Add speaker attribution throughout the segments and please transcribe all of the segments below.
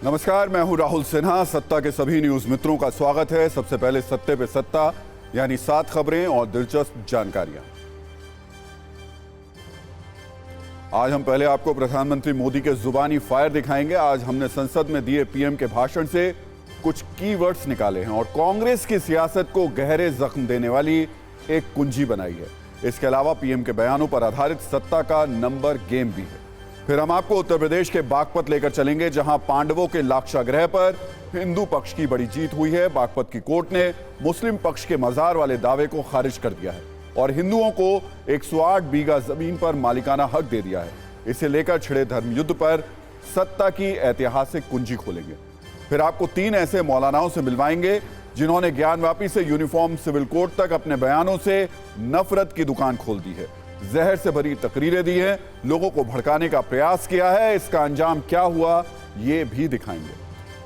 Speaker 1: नमस्कार, मैं हूं राहुल सिन्हा। सत्ता के सभी न्यूज मित्रों का स्वागत है। सबसे पहले सत्ते पे सत्ता, यानी 7 खबरें और दिलचस्प जानकारियां। आज हम पहले आपको प्रधानमंत्री मोदी के जुबानी फायर दिखाएंगे। आज हमने संसद में दिए पीएम के भाषण से कुछ कीवर्ड्स निकाले हैं और कांग्रेस की सियासत को गहरे जख्म देने वाली एक कुंजी बनाई है। इसके अलावा पीएम के बयानों पर आधारित सत्ता का नंबर गेम भी है। फिर हम आपको उत्तर प्रदेश के बागपत लेकर चलेंगे, जहां पांडवों के लाक्षागृह पर हिंदू पक्ष की बड़ी जीत हुई है। बागपत की कोर्ट ने मुस्लिम पक्ष के मजार वाले दावे को खारिज कर दिया है और हिंदुओं को 108 बीघा जमीन पर मालिकाना हक दे दिया है। इसे लेकर छिड़े धर्मयुद्ध पर सत्ता की ऐतिहासिक कुंजी खोलेंगे। फिर आपको 3 ऐसे मौलानाओं से मिलवाएंगे जिन्होंने ज्ञानवापी से यूनिफॉर्म सिविल कोड तक अपने बयानों से नफरत की दुकान खोल दी है, जहर से भरी तकरीरें दी हैं, लोगों को भड़काने का प्रयास किया है। इसका अंजाम क्या हुआ, ये भी दिखाएंगे।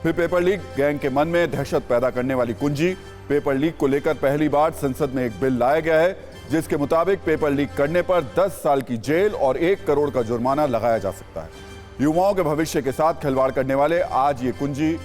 Speaker 1: फिर पेपर लीक गैंग के मन में दहशत पैदा करने वाली कुंजी। पेपर लीक को लेकर पहली बार संसद में एक बिल लाया गया है, जिसके मुताबिक पेपर लीक करने पर 10 साल की जेल और 1 करोड़ का जुर्माना लगाया जा सकता है। युवाओं के भविष्य के साथ खिलवाड़ करने वाले आज ये कुंजी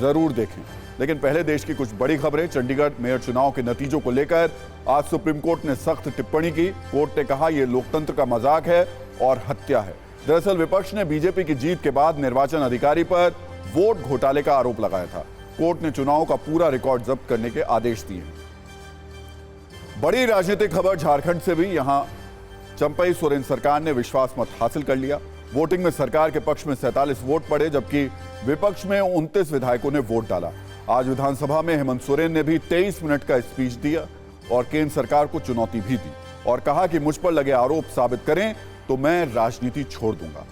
Speaker 1: जरूर देखें। लेकिन पहले देश की कुछ बड़ी खबरें। चंडीगढ़ मेयर चुनाव के नतीजों को लेकर आज सुप्रीम कोर्ट ने सख्त टिप्पणी की। कोर्ट ने कहा यह लोकतंत्र का मजाक है और हत्या है। दरअसल विपक्ष ने बीजेपी की जीत के बाद निर्वाचन अधिकारी पर वोट घोटाले का आरोप लगाया था। कोर्ट ने चुनाव का पूरा रिकॉर्ड जब्त करने के आदेश दिए हैं। बड़ी राजनीतिक खबर झारखंड से भी। यहां चंपई सोरेन सरकार ने विश्वास मत हासिल कर लिया। वोटिंग में सरकार के पक्ष में 47 वोट पड़े, जबकि विपक्ष में 29 विधायकों ने वोट डाला। आज विधानसभा में हेमंत सोरेन ने भी 23 मिनट का स्पीच दिया और केंद्र सरकार को चुनौती भी दी और कहा कि मुझ पर लगे आरोप साबित करें तो मैं राजनीति छोड़ दूंगा।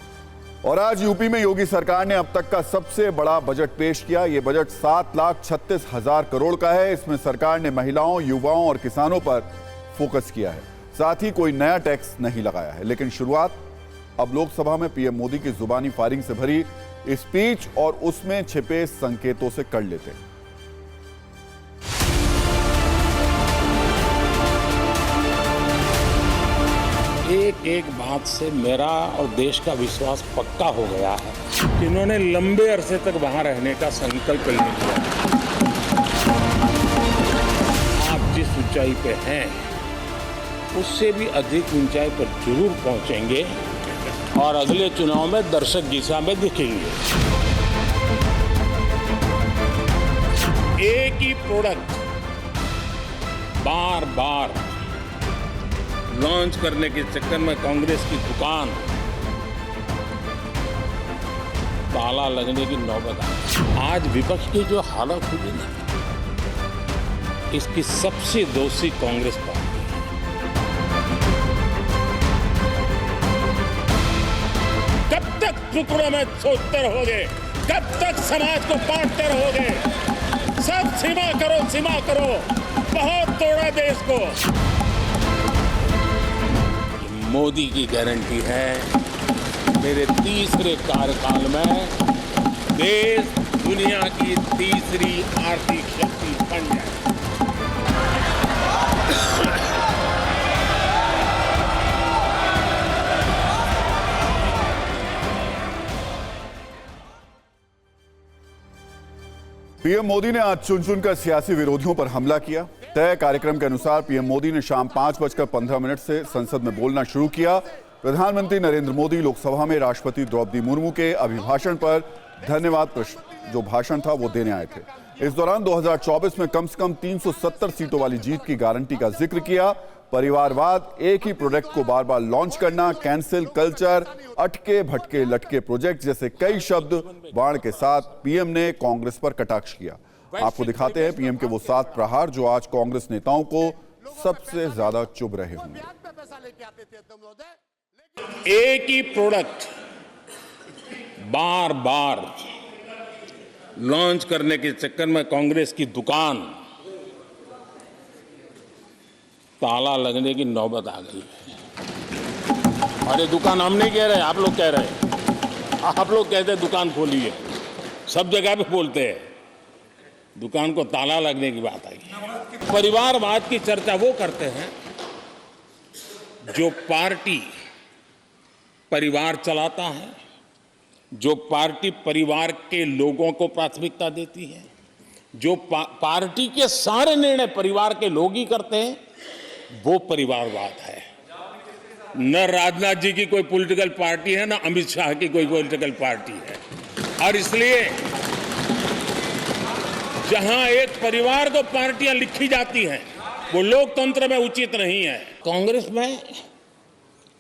Speaker 1: और आज यूपी में योगी सरकार ने अब तक का सबसे बड़ा बजट पेश किया। यह बजट 7,36,000 करोड़ का है। इसमें सरकार ने महिलाओं, युवाओं और किसानों पर फोकस किया है। साथ ही कोई नया टैक्स नहीं लगाया है। लेकिन शुरुआत अब लोकसभा में पीएम मोदी की जुबानी फायरिंग से भरी स्पीच और उसमें छिपे संकेतों से कर लेते हैं।
Speaker 2: एक एक बात से मेरा और देश का विश्वास पक्का हो गया है कि इन्होंने लंबे अरसे तक वहां रहने का संकल्प ले लिया। आप जिस ऊंचाई पे हैं उससे भी अधिक ऊंचाई पर जरूर पहुंचेंगे और अगले चुनाव में दर्शक दिशा में दिखेंगे। एक ही प्रोडक्ट बार बार लॉन्च करने के चक्कर में कांग्रेस की दुकान ताला लगने की नौबत आई। आज विपक्ष की जो हालत हुई ना, इसकी सबसे दोषी कांग्रेस पार्टी। कब तक टुकड़ों में सोचते रहोगे? कब तक समाज को बांटते रहोगे? सब सीमा करो, सीमा करो। बहुत तोड़ा देश को। मोदी की गारंटी है मेरे तीसरे कार्यकाल में देश दुनिया की तीसरी आर्थिक शक्ति बन जाए।
Speaker 1: पीएम मोदी ने आज चुन चुनकर सियासी विरोधियों पर हमला किया। तय कार्यक्रम के अनुसार पीएम मोदी ने शाम 5:15 से संसद में बोलना शुरू किया। प्रधानमंत्री नरेंद्र मोदी लोकसभा में राष्ट्रपति द्रौपदी मुर्मू के अभिभाषण पर धन्यवाद प्रश्न जो भाषण था वो देने आए थे। इस दौरान 2024 में कम से कम 370 सीटों वाली जीत की गारंटी का जिक्र किया। परिवारवाद, एक ही प्रोडक्ट को बार बार लॉन्च करना, कैंसिल कल्चर, अटके भटके लटके प्रोजेक्ट जैसे कई शब्द बाण के साथ पीएम ने कांग्रेस पर कटाक्ष किया। आपको दिखाते हैं पीएम के वो 7 प्रहार जो आज कांग्रेस नेताओं को सबसे ज्यादा चुभ रहे होंगे।
Speaker 2: एक ही प्रोडक्ट बार बार लॉन्च करने के चक्कर में कांग्रेस की दुकान ताला लगने की नौबत आ गई है। अरे दुकान हम नहीं कह रहे, आप लोग कह रहे हैं। आप लोग कहते हैं दुकान खोली है, सब जगह पे बोलते हैं। दुकान को ताला लगने की बात आई। परिवारवाद की चर्चा वो करते हैं जो पार्टी परिवार चलाता है जो पार्टी परिवार के लोगों को प्राथमिकता देती है, जो पार्टी के सारे निर्णय परिवार के लोग ही करते हैं, वो परिवारवाद है। न राजनाथ जी की कोई पॉलिटिकल पार्टी है, न अमित शाह की कोई पॉलिटिकल पार्टी है। और इसलिए जहां एक परिवार को पार्टियां लिखी जाती हैं, वो लोकतंत्र में उचित नहीं है। कांग्रेस में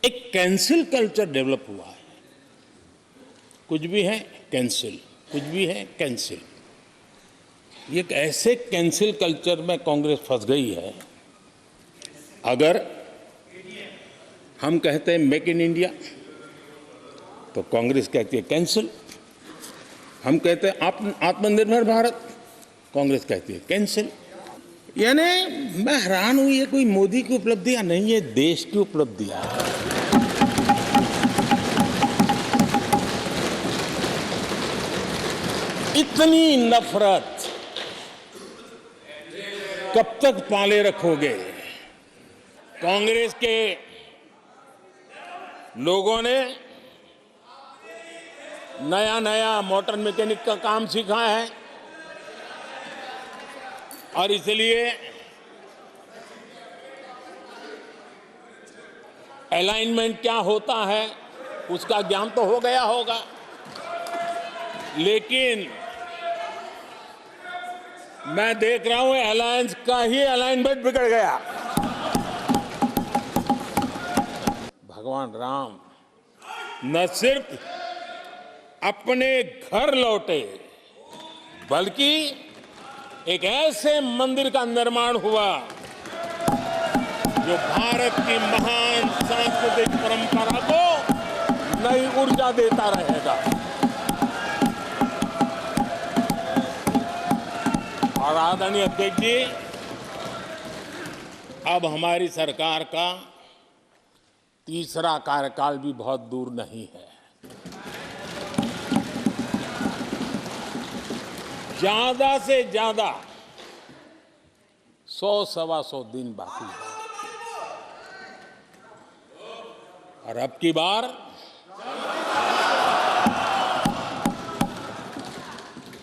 Speaker 2: एक कैंसिल कल्चर डेवलप हुआ है। कुछ भी है कैंसिल, कुछ भी है कैंसिल। ये एक ऐसे कैंसिल कल्चर में कांग्रेस फंस गई है। अगर हम कहते हैं मेक इन इंडिया, तो कांग्रेस कहती है कैंसिल। हम कहते हैं आत्मनिर्भर भारत, कांग्रेस कहती है कैंसिल। यानी मैं हैरान हूं, ये कोई मोदी की उपलब्धियां नहीं है, देश की उपलब्धियां है। इतनी नफरत कब तक पाले रखोगे? कांग्रेस के लोगों ने नया नया मोटर मैकेनिक का काम सीखा है और इसलिए अलाइनमेंट क्या होता है उसका ज्ञान तो हो गया होगा, लेकिन मैं देख रहा हूं अलायंस का ही अलाइनमेंट बिगड़ गया। भगवान राम न सिर्फ अपने घर लौटे, बल्कि एक ऐसे मंदिर का निर्माण हुआ जो भारत की महान सांस्कृतिक परंपरा को नई ऊर्जा देता रहेगा। और आदरणीय अध्यक्ष जी, अब हमारी सरकार का तीसरा कार्यकाल भी बहुत दूर नहीं है। ज्यादा से ज्यादा 100-125 दिन बाकी है। और अब की बार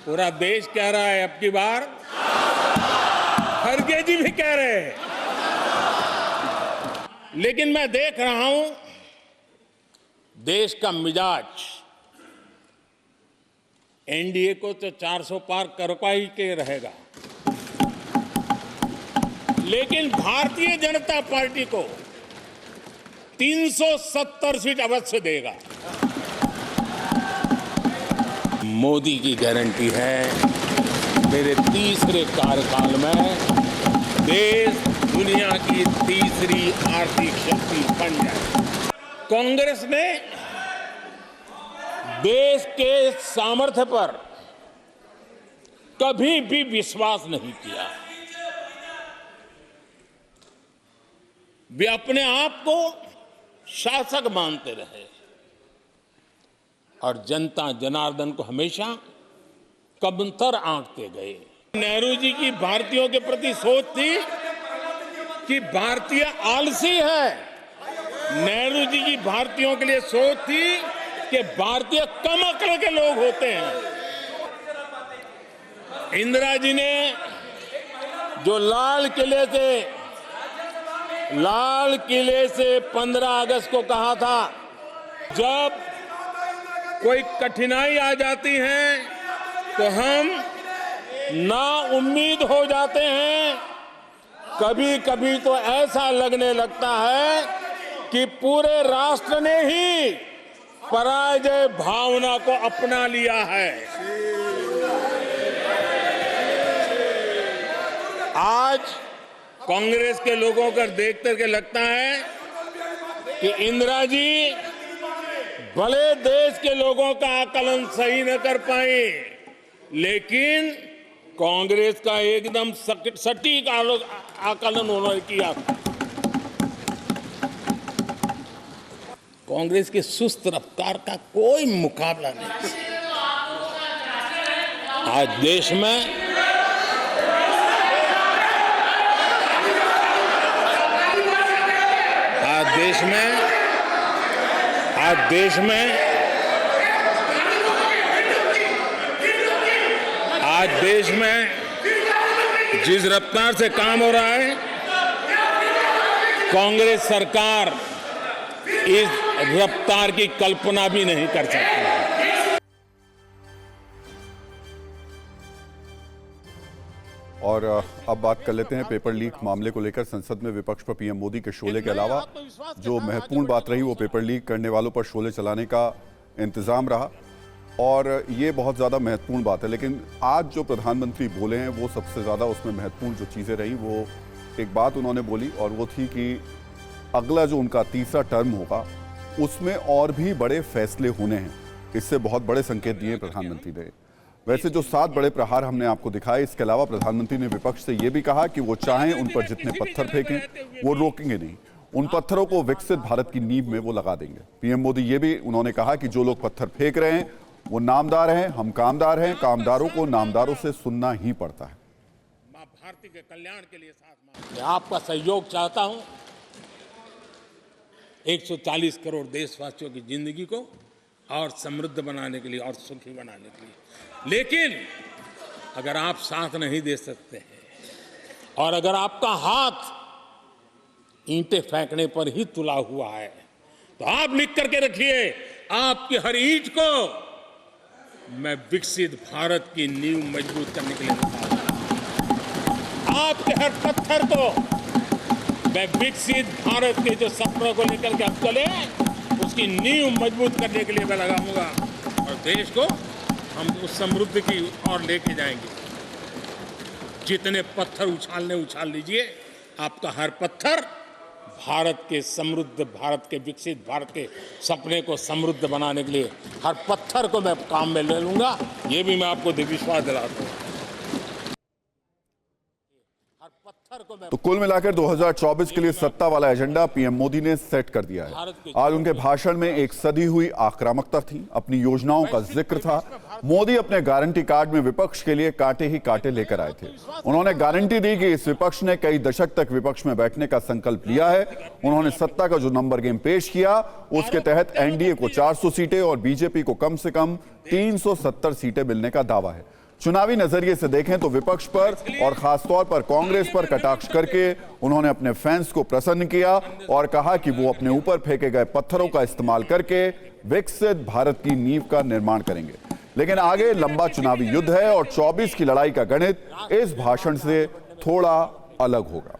Speaker 2: पूरा देश कह रहा है, अब की बार खड़गे जी भी कह रहे हैं। लेकिन मैं देख रहा हूं देश का मिजाज एनडीए को तो 400 पार करवा ही के रहेगा, लेकिन भारतीय जनता पार्टी को 370 सीट अवश्य देगा। मोदी की गारंटी है मेरे तीसरे कार्यकाल में देश दुनिया की तीसरी आर्थिक शक्ति बन जाए। कांग्रेस ने देश के सामर्थ्य पर कभी भी विश्वास नहीं किया। वे अपने आप को शासक मानते रहे और जनता जनार्दन को हमेशा कमतर आंकते गए। नेहरू जी की भारतीयों के प्रति सोच थी कि भारतीय आलसी है। नेहरू जी की भारतीयों के लिए सोच थी कि भारतीय कम अक्ल के लोग होते हैं। इंदिरा जी ने जो लाल किले से 15 अगस्त को कहा था, जब कोई कठिनाई आ जाती है तो हम ना उम्मीद हो जाते हैं। कभी कभी तो ऐसा लगने लगता है कि पूरे राष्ट्र ने ही पराजय भावना को अपना लिया है। आज कांग्रेस के लोगों को देख करके लगता है कि इंदिरा जी भले देश के लोगों का आकलन सही न कर पाए, लेकिन कांग्रेस का एकदम सटीक आकलन उन्होंने किया। कांग्रेस की सुस्त रफ्तार का कोई मुकाबला नहीं। आज देश में आज देश में जिस रफ्तार से काम हो रहा है, कांग्रेस सरकार इस रफ्तार की कल्पना भी नहीं कर सकती।
Speaker 1: और अब बात कर लेते हैं पेपर लीक मामले को लेकर। संसद में विपक्ष पर पीएम मोदी के शोले के अलावा जो महत्वपूर्ण बात रही वो पेपर लीक करने वालों पर शोले चलाने का इंतजाम रहा, और ये बहुत ज़्यादा महत्वपूर्ण बात है। लेकिन आज जो प्रधानमंत्री बोले हैं वो सबसे ज़्यादा उसमें महत्वपूर्ण जो चीज़ें रही, वो एक बात उन्होंने बोली और वो थी कि अगला जो उनका तीसरा टर्म होगा उसमें और भी बड़े फैसले होने हैं। इससे बहुत बड़े संकेत दिए प्रधानमंत्री ने। वैसे जो 7 बड़े प्रहार हमने आपको दिखाए, इसके अलावा प्रधानमंत्री ने विपक्ष से यह भी कहा कि वो चाहें उन पर जितने पत्थर फेंकें वो रोकेंगे नहीं, उन पत्थरों को विकसित भारत की नींव में वो लगा देंगे। पीएम मोदी ये भी उन्होंने कहा कि जो लोग पत्थर फेंक रहे हैं वो नामदार हैं, हम कामदार हैं, कामदारों को नामदारों से सुनना ही पड़ता है।
Speaker 2: मां भारती के कल्याण के लिए साथ मैं आपका सहयोग चाहता हूं, 140 करोड़ देशवासियों की जिंदगी को और समृद्ध बनाने के लिए और सुखी बनाने के लिए। लेकिन अगर आप साथ नहीं दे सकते हैं और अगर आपका हाथ ईंटें फेंकने पर ही तुला हुआ है, तो आप लिख करके रखिए, आपकी हर ईंट को मैं विकसित भारत की नींव मजबूत करने के लिए लगाऊंगा। आपके हर पत्थर को मैं विकसित भारत के जो सपनों को लेकर के हम चले उसकी नींव मजबूत करने के लिए मैं लगाऊंगा, और देश को हम उस समृद्धि की ओर लेके जाएंगे। जितने पत्थर उछाल लीजिए, आपका हर पत्थर भारत के समृद्ध, भारत के विकसित भारत के सपने को समृद्ध बनाने के लिए हर पत्थर को मैं काम में ले लूंगा। ये भी मैं आपको विश्वास दिलाता हूं।
Speaker 1: तो कुल मिलाकर 2024 के लिए सत्ता वाला एजेंडा पीएम मोदी ने सेट कर दिया है। आज उनके भाषण में एक सधी हुई आक्रामकता थी, अपनी योजनाओं का जिक्र था। मोदी अपने गारंटी कार्ड में विपक्ष के लिए कांटे ही कांटे लेकर आए थे। उन्होंने गारंटी दी कि इस विपक्ष ने कई दशक तक विपक्ष में बैठने का संकल्प लिया है। उन्होंने सत्ता का जो नंबर गेम पेश किया उसके तहत एनडीए को 400 सीटें और बीजेपी को कम से कम 370 सीटें मिलने का दावा है। चुनावी नजरिए से देखें तो विपक्ष पर और खासतौर पर कांग्रेस पर कटाक्ष करके उन्होंने अपने फैंस को प्रसन्न किया और कहा कि वो अपने ऊपर फेंके गए पत्थरों का इस्तेमाल करके विकसित भारत की नींव का निर्माण करेंगे। लेकिन आगे लंबा चुनावी युद्ध है और 24 की लड़ाई का गणित इस भाषण से थोड़ा अलग होगा।